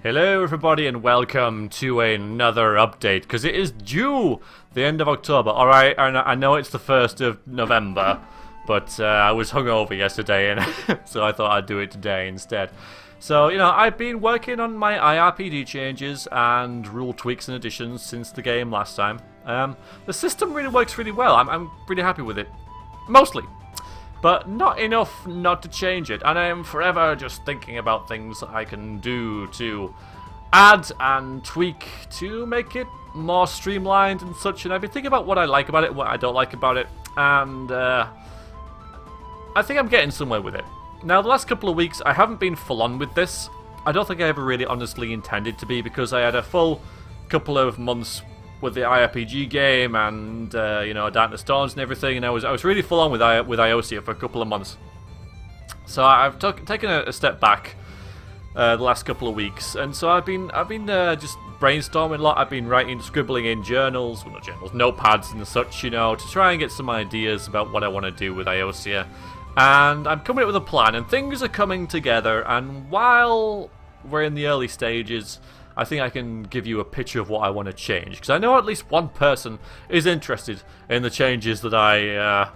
Hello everybody and welcome to another update, because it is due the end of October. Alright, I know it's the 1st of November, but I was hungover yesterday and so I thought I'd do it today instead. So, I've been working on my IRPG changes and rule tweaks and additions since the game last time. The system really works really well. I'm pretty happy with it. Mostly. But not enough not to change it, and I am forever just thinking about things I can do to add and tweak to make it more streamlined and such, and I've been thinking about what I like about it, what I don't like about it, and I think I'm getting somewhere with it. Now, the last couple of weeks, I haven't been full on with this. I don't think I ever really honestly intended to be, because I had a full couple of months with the IRPG game and Darkness Dawns and everything, and I was really full on with Iiosia for a couple of months. So I've taken a step back the last couple of weeks, and so I've been just brainstorming a lot. I've been scribbling in journals, well, not journals, notepads and such, to try and get some ideas about what I want to do with Iiosia. And I'm coming up with a plan, and things are coming together. And while we're in the early stages, I think I can give you a picture of what I want to change, because I know at least one person is interested in the changes that I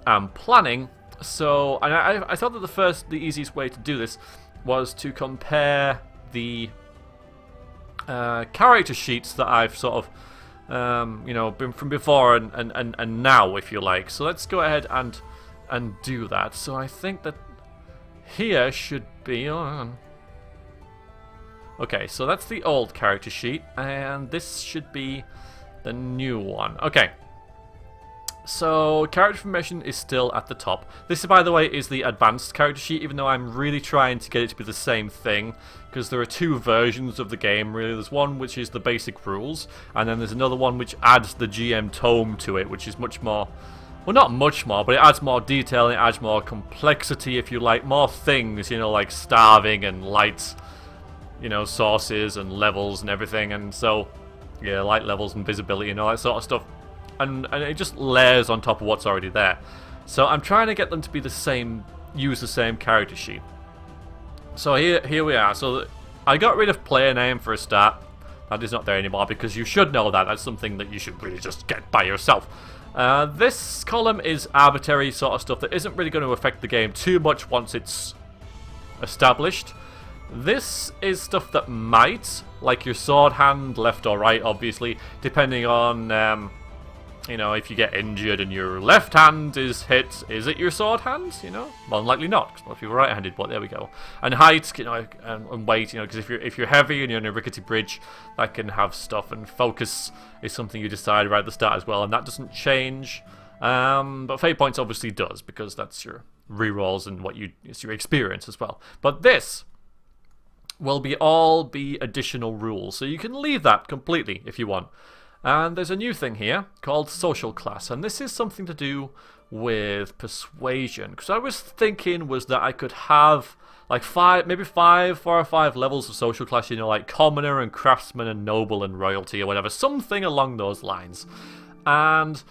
am planning. So, and I thought that the easiest way to do this was to compare the character sheets that I've sort of, been from before and now, if you like. So let's go ahead and do that. So I think that here should be on. Okay, so that's the old character sheet, and this should be the new one. Okay. So, character information is still at the top. This, by the way, is the advanced character sheet, even though I'm really trying to get it to be the same thing, because there are two versions of the game, really. There's one which is the basic rules, and then there's another one which adds the GM tome to it, which is much more, well, not much more, but it adds more detail, and it adds more complexity, if you like, more things, like starving and lights, sources and levels and everything, and so, yeah, light levels and visibility and all that sort of stuff. And it just layers on top of what's already there. So I'm trying to get them to be the same, use the same character sheet. So here we are. So I got rid of player name for a start. That is not there anymore, because you should know that. That's something that you should really just get by yourself. This column is arbitrary sort of stuff that isn't really going to affect the game too much once it's established. This is stuff that might, like your sword hand, left or right, obviously, depending on, if you get injured and your left hand is hit, is it your sword hand? More than likely not, because most people are right-handed, but there we go. And height, and weight, because if you're heavy and you're on a rickety bridge, that can have stuff, and focus is something you decide right at the start as well, and that doesn't change. But fate points obviously does, because that's your rerolls and it's your experience as well. But this will all be additional rules, so you can leave that completely if you want. And there's a new thing here called social class, and this is something to do with persuasion, because I was thinking that I could have like 4 or 5 levels of social class, like commoner and craftsman and noble and royalty or whatever, something along those lines. And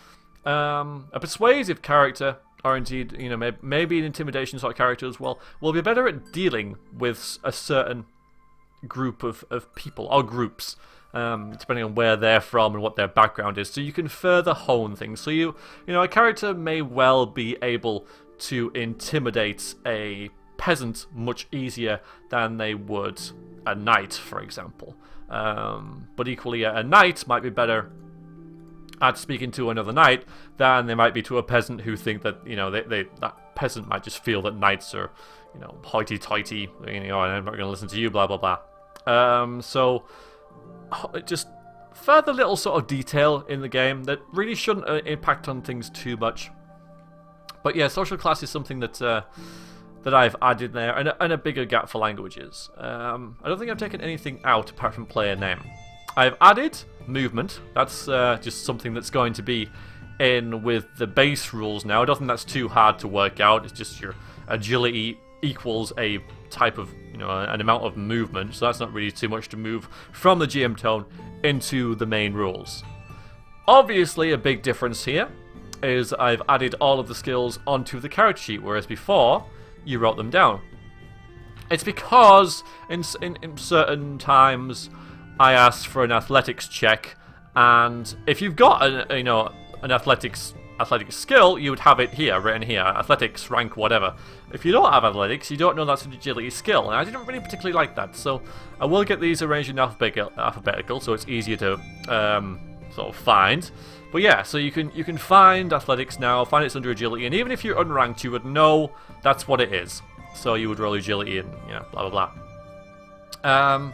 a persuasive character, or indeed, maybe an intimidation sort of character as well, will be better at dealing with a certain group of people, or groups, depending on where they're from and what their background is, so you can further hone things. So a character may well be able to intimidate a peasant much easier than they would a knight, for example. But equally, a knight might be better at speaking to another knight than they might be to a peasant who think that, that peasant might just feel that knights are, hoity-toity, and I'm not going to listen to you, blah, blah, blah. So, just further little sort of detail in the game that really shouldn't impact on things too much. But yeah, social class is something that I've added there, and a bigger gap for languages. I don't think I've taken anything out apart from player name. I've added movement. That's just something that's going to be in with the base rules now. I don't think that's too hard to work out. It's just your agility equals a type of, an amount of movement, so that's not really too much to move from the GM tone into the main rules. Obviously, a big difference here is I've added all of the skills onto the character sheet, whereas before, you wrote them down. It's because in certain times I asked for an athletics check, and if you've got an athletics skill, you would have it here, written here, athletics rank whatever. If you don't have athletics, you don't know that's an agility skill, and I didn't really particularly like that. So I will get these arranged in alphabetical, so it's easier to sort of find. But yeah, so you can find athletics now, find it's under agility, and even if you're unranked, you would know that's what it is. So you would roll agility and blah blah blah.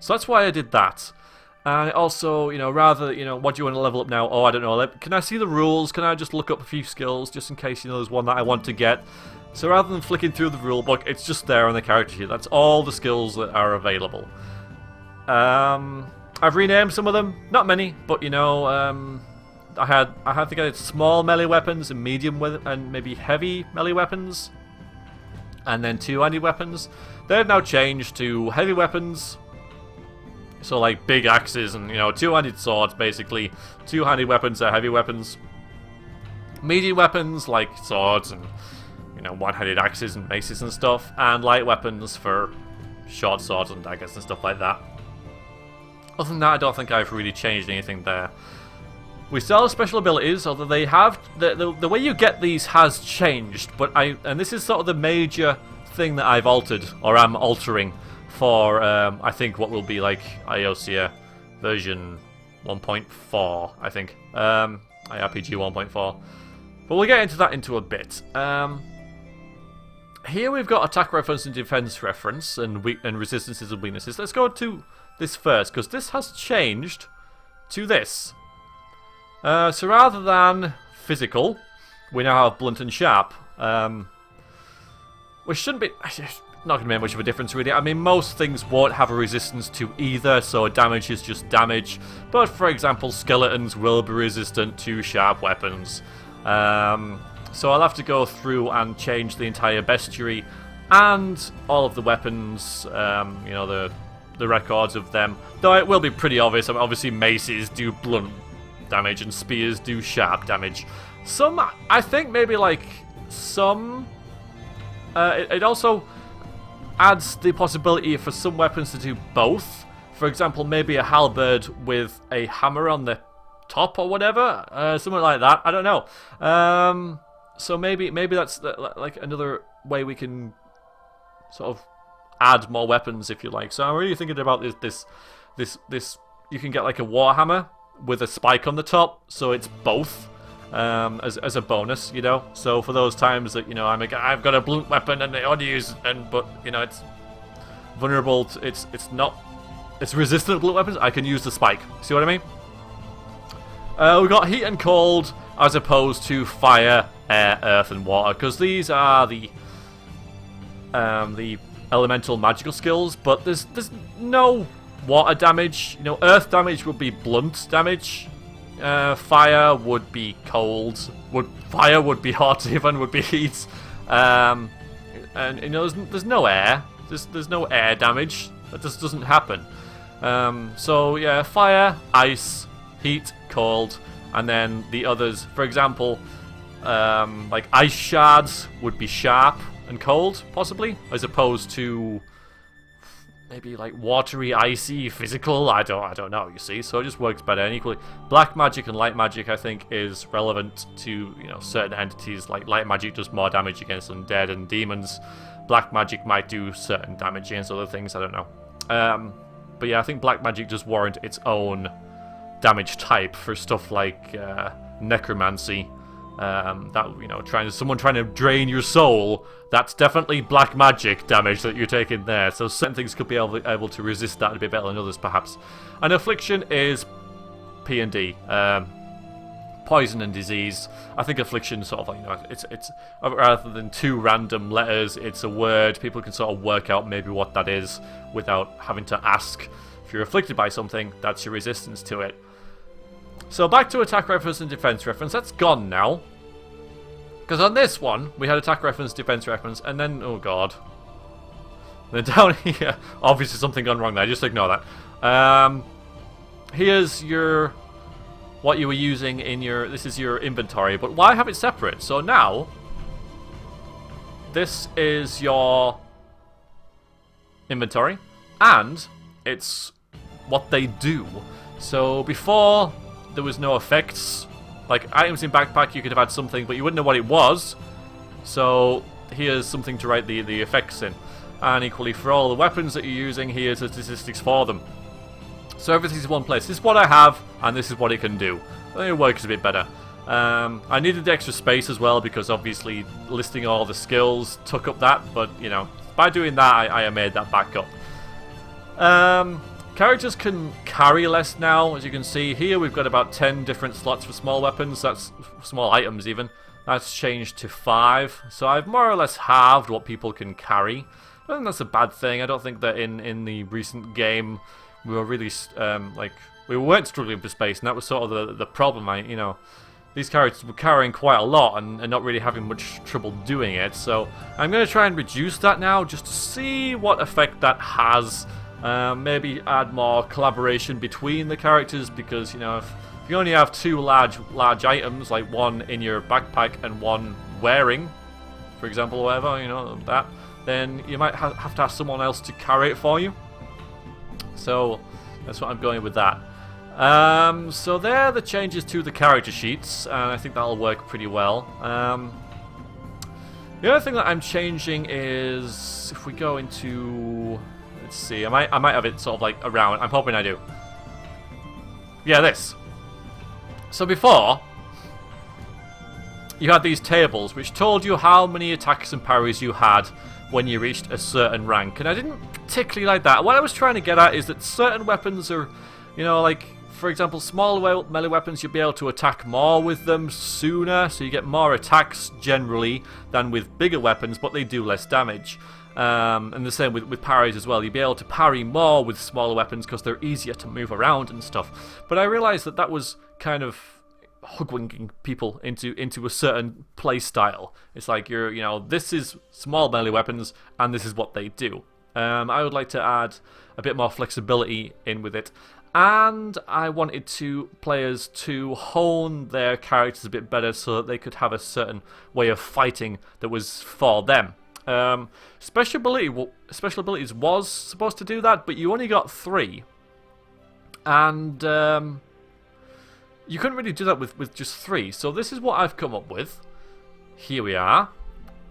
So that's why I did that. And also, rather, what do you want to level up now? Oh, I don't know. Can I see the rules? Can I just look up a few skills just in case, there's one that I want to get? So rather than flicking through the rule book, it's just there on the character sheet. That's all the skills that are available. I've renamed some of them. Not many, but, I had to get small melee weapons and medium and maybe heavy melee weapons. And then two-handed weapons. They've now changed to heavy weapons. So like big axes and two-handed swords basically. Two-handed weapons are heavy weapons. Medium weapons like swords and one-handed axes and maces and stuff. And light weapons for short swords and daggers and stuff like that. Other than that, I don't think I've really changed anything there. We still have special abilities, although they have the way you get these has changed. But and this is sort of the major thing that I've altered or am altering for I think what will be like Iiosia version 1.4, I think. IRPG 1.4. But we'll get into that into a bit. Here we've got attack reference and defense reference and resistances and weaknesses. Let's go to this first, because this has changed to this. So rather than physical, we now have blunt and sharp. Which shouldn't be... not going to make much of a difference, really. I mean, most things won't have a resistance to either, so damage is just damage. But, for example, skeletons will be resistant to sharp weapons. So I'll have to go through and change the entire bestiary and all of the weapons, the records of them. Though it will be pretty obvious. I mean, obviously, maces do blunt damage and spears do sharp damage. Some, I think, maybe like some... it also adds the possibility for some weapons to do both. For example, maybe a halberd with a hammer on the top or whatever, something like that. I don't know. So maybe that's like another way we can sort of add more weapons, if you like. So I'm really thinking about this. You can get like a warhammer with a spike on the top, so it's both. As a bonus, So for those times that I've got a blunt weapon and I only use but it's vulnerable. It's resistant to blunt weapons. I can use the spike. See what I mean? We've got heat and cold as opposed to fire, air, earth, and water, because these are the elemental magical skills. But there's no water damage. Earth damage would be blunt damage. Fire would be cold. Fire would be hot. Even would be heat. And there's no air. There's no air damage. That just doesn't happen. So yeah, fire, ice, heat, cold, and then the others. For example, like ice shards would be sharp and cold, possibly, as opposed to maybe like watery, icy, physical. I don't know. You see, so it just works better. And equally, black magic and light magic, I think, is relevant to certain entities. Like light magic does more damage against undead and demons. Black magic might do certain damage against other things. I don't know. But yeah, I think black magic does warrant its own damage type for stuff like necromancy. Someone trying to drain your soul, that's definitely black magic damage that you're taking there. So certain things could be able to resist that a bit better than others, perhaps. And affliction is P&D, poison and disease. I think affliction sort of like it's rather than two random letters, it's a word. People can sort of work out maybe what that is without having to ask. If you're afflicted by something, that's your resistance to it. So back to attack reference and defense reference. That's gone now. Because on this one, we had attack reference, defense reference, and then, oh god. Then down here, obviously something gone wrong there, just ignore that. Here's what you were using in this is your inventory, but why have it separate? So now, this is your inventory, and it's what they do. So before, there was no effects. Like, items in backpack, you could have had something, but you wouldn't know what it was. So here's something to write the effects in. And equally, for all the weapons that you're using, here's the statistics for them. So everything's in one place. This is what I have, and this is what it can do. I think it works a bit better. I needed the extra space as well, because obviously listing all the skills took up that, but, you know, by doing that, I made that back up. Characters can carry less now, as you can see. Here we've got about 10 different slots for small weapons, that's small items even. That's changed to 5, so I've more or less halved what people can carry. I don't think that's a bad thing. I don't think that in the recent game we were really, we weren't struggling for space, and that was sort of the problem. You know, these characters were carrying quite a lot and not really having much trouble doing it, so I'm going to try and reduce that now just to see what effect that has. Maybe add more collaboration between the characters, because, you know, if you only have 2 large items, like one in your backpack and one wearing, for example, or whatever, you know, that, then you might have to have someone else to carry it for you. So that's what I'm going with that. So there are the changes to the character sheets, and I think that'll work pretty well. The other thing that I'm changing is, if we go into, let's see, I might have it sort of like around. I'm hoping I do. Yeah, this. So before, you had these tables which told you how many attacks and parries you had when you reached a certain rank, and I didn't particularly like that. What I was trying to get at is that certain weapons are, you know, like, for example, small melee weapons, you'll be able to attack more with them sooner, so you get more attacks generally than with bigger weapons, but they do less damage. And the same with parries as well. You'll be able to parry more with smaller weapons because they're easier to move around and stuff. But I realised that was kind of hoodwinking people into a certain play style. It's like, you know, this is small melee weapons and this is what they do. I would like to add a bit more flexibility in with it, and I wanted players to hone their characters a bit better so that they could have a certain way of fighting that was for them. Special abilities was supposed to do that, but you only got 3, and you couldn't really do that with just 3. So this is what I've come up with. Here we are.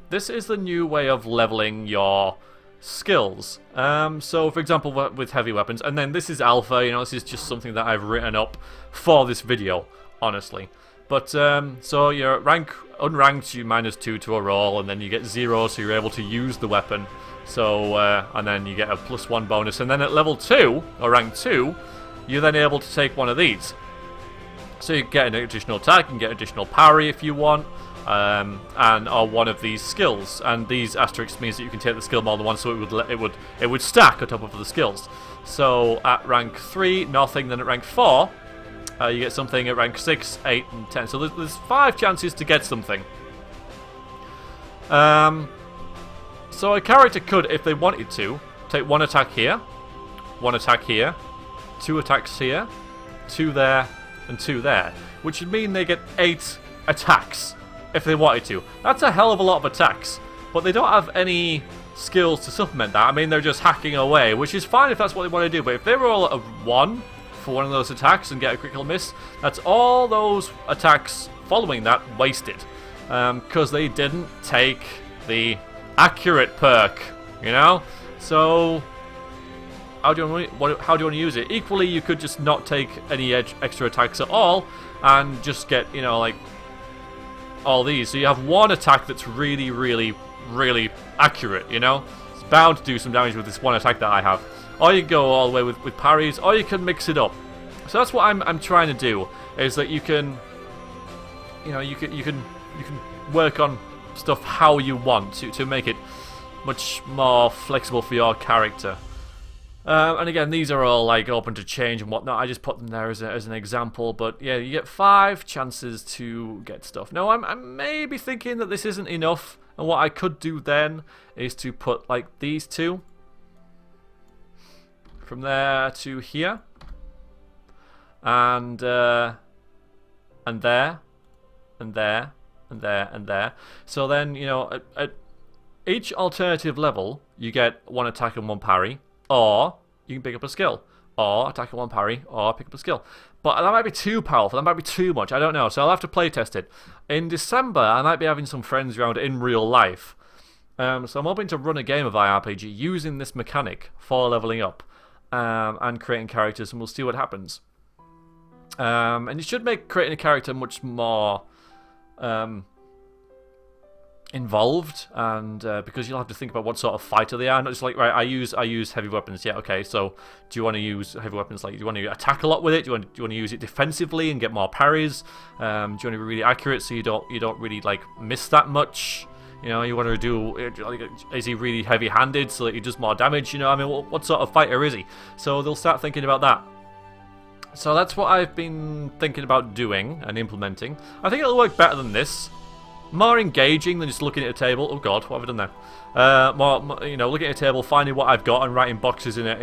This is the new way of leveling your skills. So for example, with heavy weapons, and then this is alpha. You know, this is just something that I've written up for this video, honestly. But so your unranked, you -2 to a roll, and then you get 0, so you're able to use the weapon. So and then you get a +1 bonus, and then at level 2 or rank 2, you're then able to take one of these. So you get an additional attack, you can get additional parry if you want, or one of these skills. And these asterisks means that you can take the skill more than once, so it would stack on top of the skills. So at rank 3, nothing. Then at rank 4. You get something at rank 6, 8, and 10. So there's 5 chances to get something. So a character could, if they wanted to, take 1 attack here, 1 attack here, 2 attacks here, 2 there, and 2 there. Which would mean they get 8 attacks, if they wanted to. That's a hell of a lot of attacks. But they don't have any skills to supplement that. I mean, they're just hacking away, which is fine if that's what they want to do. But if they roll a 1... for one of those attacks and get a critical miss, that's all those attacks following that wasted, because they didn't take the accurate perk, you know. So how do you want to use it? Equally, you could just not take any extra attacks at all and just get, you know, like all these. So you have 1 attack that's really, really, really accurate, you know. It's bound to do some damage with this 1 attack that I have. Or you go all the way with parries, or you can mix it up. So that's what I'm trying to do, is that you can, you know, you can work on stuff how you want to make it much more flexible for your character. And again, these are all like open to change and whatnot. I just put them there as an example. But yeah, you get 5 chances to get stuff. Now I'm maybe thinking that this isn't enough, and what I could do then is to put like these 2. From there to here, and there, and there, and there, and there. So then, you know, at each alternative level, you get 1 attack and 1 parry, or you can pick up a skill, or attack and 1 parry, or pick up a skill. But that might be too powerful, that might be too much, I don't know, so I'll have to playtest it. In December, I might be having some friends around in real life, so I'm hoping to run a game of IRPG using this mechanic for leveling up, and creating characters, and we'll see what happens. And it should make creating a character much more involved, and because you'll have to think about what sort of fighter they are. Not just like, right, I use heavy weapons. Yeah, okay. So do you want to use heavy weapons? Like, do you want to attack a lot with it? Do you want to use it defensively and get more parries? Do you want to be really accurate so you don't really like miss that much? You know, you want to do, like, is he really heavy-handed so that he does more damage? You know, I mean, what sort of fighter is he? So they'll start thinking about that. So that's what I've been thinking about doing and implementing. I think it'll work better than this. More engaging than just looking at a table. Oh god, what have I done there? More, you know, looking at a table, finding what I've got, and writing boxes in a,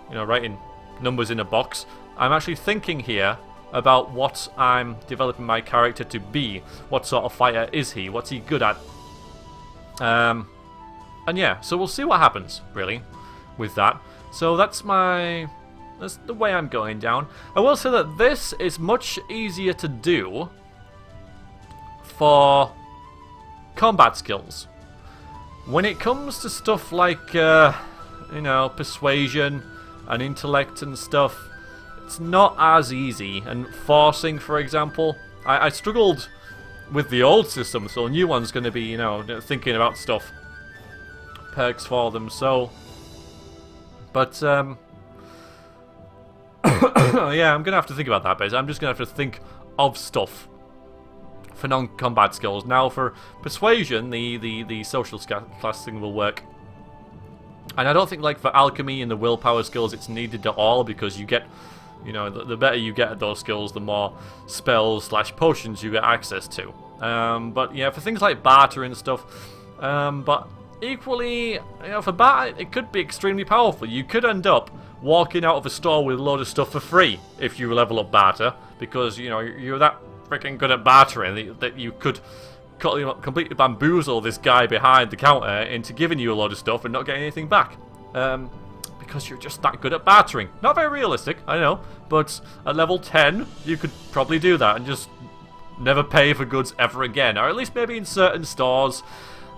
you know, writing numbers in a box. I'm actually thinking here about what I'm developing my character to be. What sort of fighter is he? What's he good at? And yeah, so we'll see what happens, really, with that. So that's the way I'm going down. I will say that this is much easier to do for combat skills. When it comes to stuff like, you know, persuasion and intellect and stuff, it's not as easy. And forcing, for example, I struggled with the old system, so a new one's going to be, you know, thinking about stuff, perks for them. So, but yeah, I'm going to have to think about that, basically. I'm just going to have to think of stuff for non-combat skills. Now, for persuasion, the social class thing will work. And I don't think, like, for alchemy and the willpower skills, it's needed at all, because you get, you know, the better you get at those skills, the more spells / potions you get access to. But yeah, for things like barter and stuff, but equally, you know, for barter, it could be extremely powerful. You could end up walking out of a store with a load of stuff for free if you level up barter, because, you know, you're that freaking good at bartering that you could completely bamboozle this guy behind the counter into giving you a load of stuff and not getting anything back. Because you're just that good at bartering. Not very realistic, I know, but at level 10, you could probably do that and just never pay for goods ever again, or at least maybe in certain stores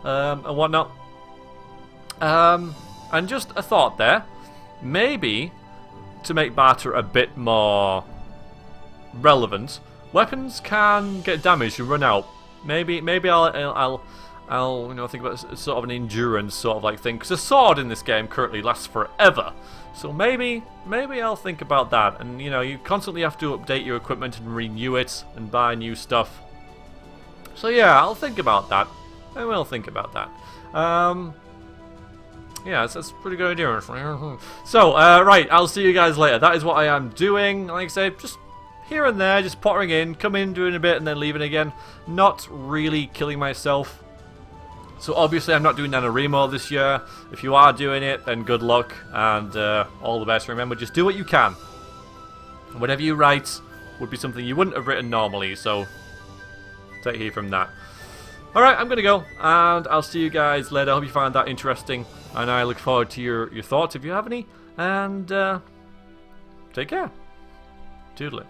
and whatnot. And just a thought there, maybe to make barter a bit more relevant, weapons can get damaged and run out. Maybe I'll you know, think about sort of an endurance sort of like thing, because a sword in this game currently lasts forever. So maybe I'll think about that. And, you know, you constantly have to update your equipment and renew it and buy new stuff. So yeah, I'll think about that. I will think about that. Yeah, that's a pretty good idea. So, right, I'll see you guys later. That is what I am doing. Like I said, just here and there, just pottering in, come in, doing a bit, and then leaving again. Not really killing myself. So obviously I'm not doing NaNoWriMo this year. If you are doing it, then good luck, and all the best. Remember, just do what you can. Whatever you write would be something you wouldn't have written normally, so take heed from that. Alright, I'm going to go, and I'll see you guys later. I hope you found that interesting, and I look forward to your thoughts if you have any, and take care. Toodaloo.